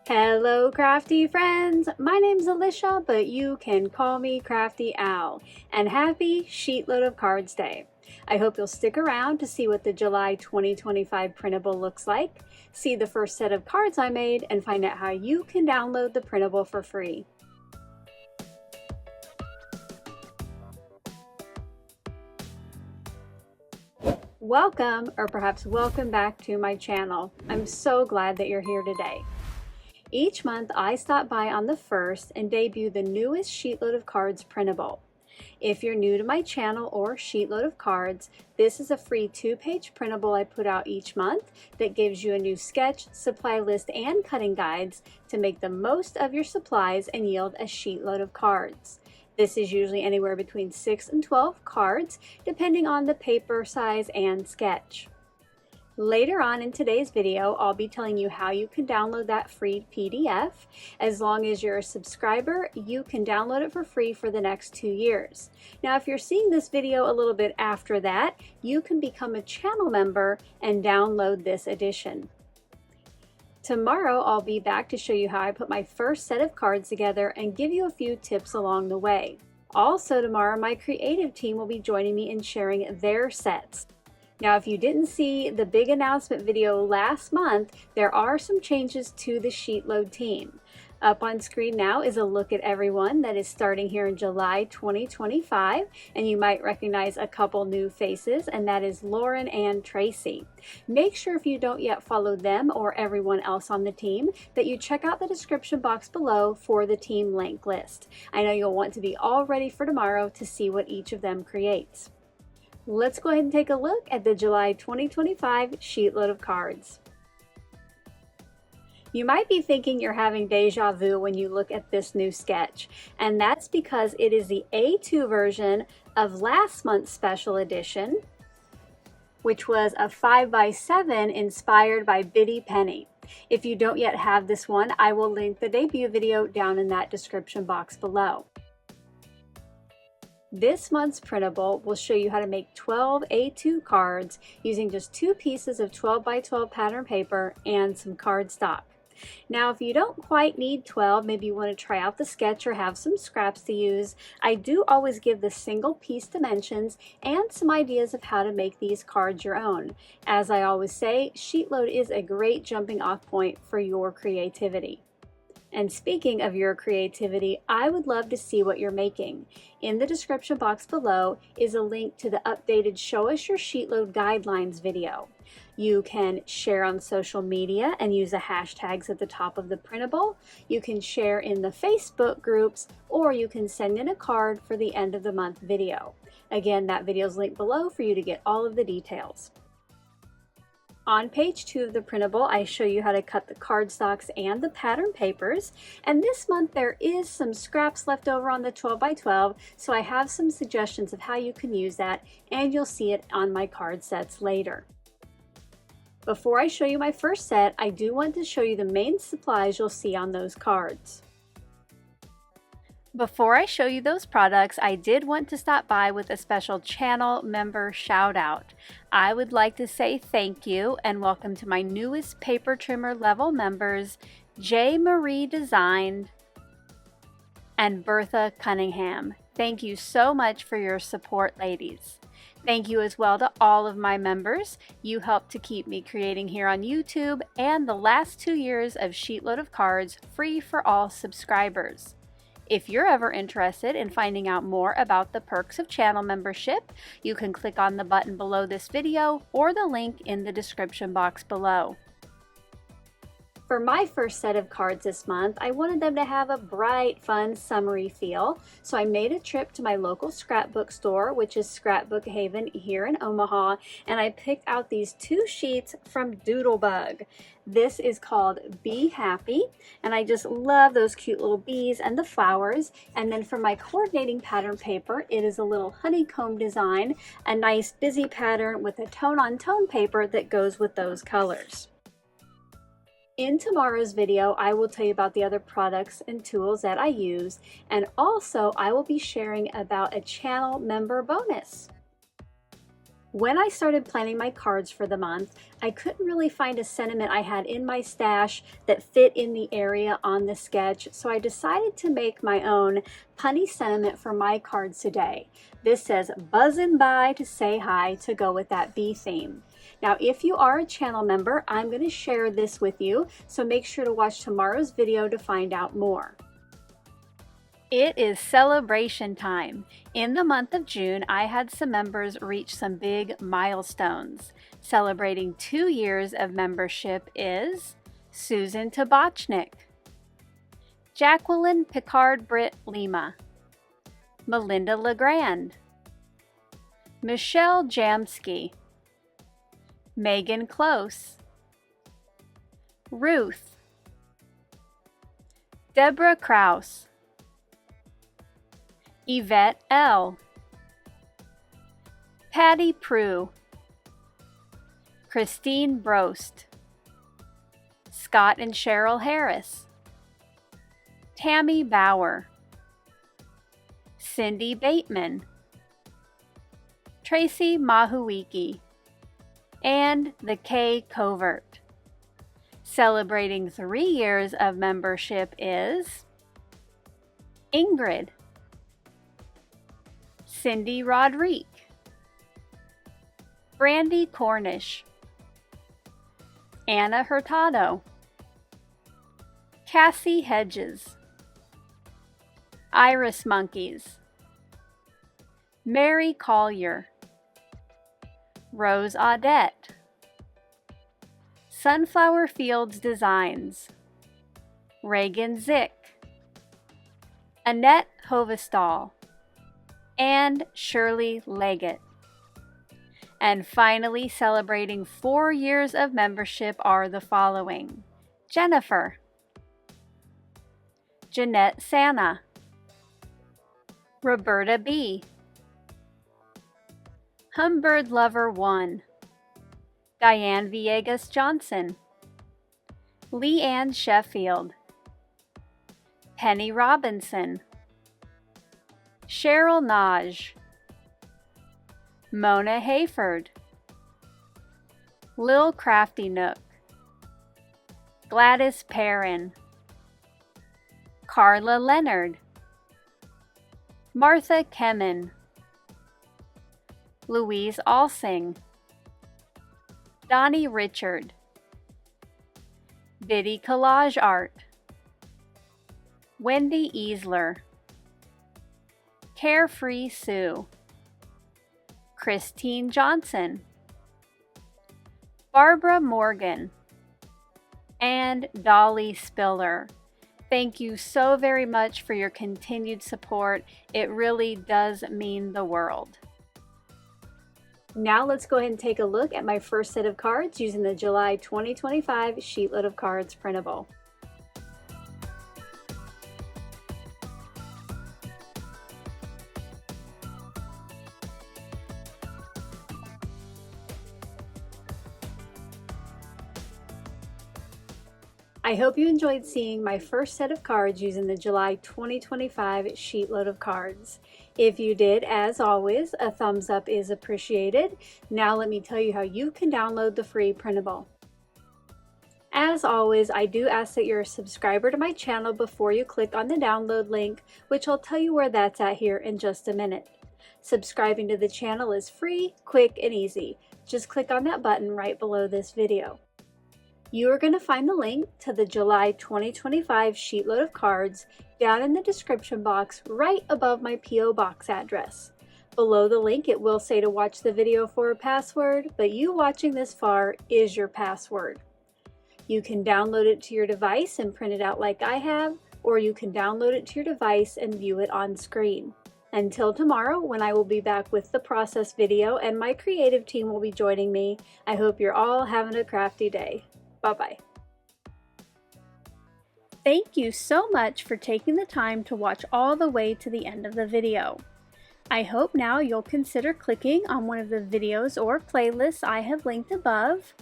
Hello crafty friends, my name's Alicia, but you can call me Crafty Al, and happy Sheetload of Cards Day. I hope you'll stick around to see what the July 2025 printable looks like, see the first set of cards I made, and find out how you can download the printable for free. Welcome, or perhaps welcome back to my channel. I'm so glad that you're here today. Each month I stop by on the 1st and debut the newest Sheetload of Cards printable. If you're new to my channel or Sheetload of Cards, this is a free 2-page printable I put out each month that gives you a new sketch, supply list, and cutting guides to make the most of your supplies and yield a sheetload of cards. This is usually anywhere between 6 and 12 cards, depending on the paper size and sketch. Later on in today's video, I'll be telling you how you can download that free PDF. As long as you're a subscriber, you can download it for free for the next 2 years. Now, if you're seeing this video a little bit after that, you can become a channel member and download this edition. Tomorrow, I'll be back to show you how I put my first set of cards together and give you a few tips along the way. Also tomorrow, my creative team will be joining me in sharing their sets. Now, if you didn't see the big announcement video last month, there are some changes to the Sheetload team. Up on screen now is a look at everyone that is starting here in July 2025, and you might recognize a couple new faces, and that is Lauren and Tracy. Make sure if you don't yet follow them or everyone else on the team that you check out the description box below for the team link list. I know you'll want to be all ready for tomorrow to see what each of them creates. Let's go ahead and take a look at the July 2025 Sheetload of Cards. You might be thinking you're having deja vu when you look at this new sketch, and that's because it is the A2 version of last month's special edition, which was a 5x7 inspired by Biddy Penny. If you don't yet have this one, I will link the debut video down in that description box below. This month's printable will show you how to make 12 A2 cards using just 2 pieces of 12x12 pattern paper and some cardstock. Now, if you don't quite need 12, maybe you want to try out the sketch or have some scraps to use, I do always give the single piece dimensions and some ideas of how to make these cards your own. As I always say, Sheetload is a great jumping off point for your creativity. And speaking of your creativity, I would love to see what you're making. In the description box below is a link to the updated Show Us Your Sheetload Guidelines video. You can share on social media and use the hashtags at the top of the printable. You can share in the Facebook groups, or you can send in a card for the end of the month video. Again, that video is linked below for you to get all of the details. On page 2 of the printable, I show you how to cut the cardstocks and the pattern papers. And this month there is some scraps left over on the 12x12, so I have some suggestions of how you can use that, and you'll see it on my card sets later. Before I show you my first set, I do want to show you the main supplies you'll see on those cards. Before I show you those products, I did want to stop by with a special channel member shout out. I would like to say thank you and welcome to my newest paper trimmer level members, J. Marie Designed and Bertha Cunningham. Thank you so much for your support, ladies. Thank you as well to all of my members. You helped to keep me creating here on YouTube and the last 2 years of Sheetload of Cards free for all subscribers. If you're ever interested in finding out more about the perks of channel membership, you can click on the button below this video or the link in the description box below. For my first set of cards this month, I wanted them to have a bright, fun, summery feel, so I made a trip to my local scrapbook store, which is Scrapbook Haven here in Omaha, and I picked out these 2 sheets from Doodlebug. This is called Be Happy, and I just love those cute little bees and the flowers. And then for my coordinating pattern paper, it is a little honeycomb design, a nice busy pattern with a tone-on-tone paper that goes with those colors. In tomorrow's video, I will tell you about the other products and tools that I use, and also I will be sharing about a channel member bonus. When I started planning my cards for the month, I couldn't really find a sentiment I had in my stash that fit in the area on the sketch, so I decided to make my own punny sentiment for my cards today. This says, "Buzzin' by to say hi," to go with that bee theme. Now, if you are a channel member, I'm going to share this with you, so make sure to watch tomorrow's video to find out more. It is celebration time. In the month of June, I had some members reach some big milestones. Celebrating 2 years of membership is Susan Tabochnik, Jacqueline Picard-Britt Lima, Melinda Legrand, Michelle Jamsky, Megan Close, Ruth, Deborah Kraus, Yvette L., Patty Prue, Christine Brost, Scott and Cheryl Harris, Tammy Bauer, Cindy Bateman, Tracy Mahuiki, and the K Covert. Celebrating 3 years of membership is Ingrid, Cindy Rodrigue, Brandy Cornish, Anna Hurtado, Cassie Hedges, Iris Monkeys, Mary Collier, Rose Audette, Sunflower Fields Designs, Reagan Zick, Annette Hovestall, and Shirley Leggett. And finally, celebrating 4 years of membership are the following: Jennifer, Jeanette Santa, Roberta B., Humbird Lover 1, Diane Villegas Johnson, Leanne Sheffield, Penny Robinson, Cheryl Naj, Mona Hayford, Lil Crafty Nook, Gladys Perrin, Carla Leonard, Martha Kemen, Louise Alsing, Donnie Richard, Biddy Collage Art, Wendy Easler, Carefree Sue, Christine Johnson, Barbara Morgan, and Dolly Spiller. Thank you so very much for your continued support. It really does mean the world. Now let's go ahead and take a look at my first set of cards using the July 2025 SheetLoad of Cards printable. I hope you enjoyed seeing my first set of cards using the July 2025 SheetLoad of Cards. If you did, as always, a thumbs up is appreciated. Now let me tell you how you can download the free printable. As always, I do ask that you're a subscriber to my channel before you click on the download link, which I'll tell you where that's at here in just a minute. Subscribing to the channel is free, quick, and easy. Just click on that button right below this video. You are going to find the link to the July 2025 SheetLoad of Cards down in the description box right above my P.O. Box address. Below the link it will say to watch the video for a password, but you watching this far is your password. You can download it to your device and print it out like I have, or you can download it to your device and view it on screen. Until tomorrow, when I will be back with the process video and my creative team will be joining me, I hope you're all having a crafty day. Bye-bye. Thank you so much for taking the time to watch all the way to the end of the video. I hope now you'll consider clicking on one of the videos or playlists I have linked above.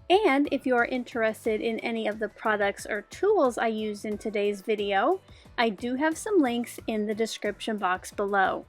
And if you are interested in any of the products or tools I used in today's video, I do have some links in the description box below.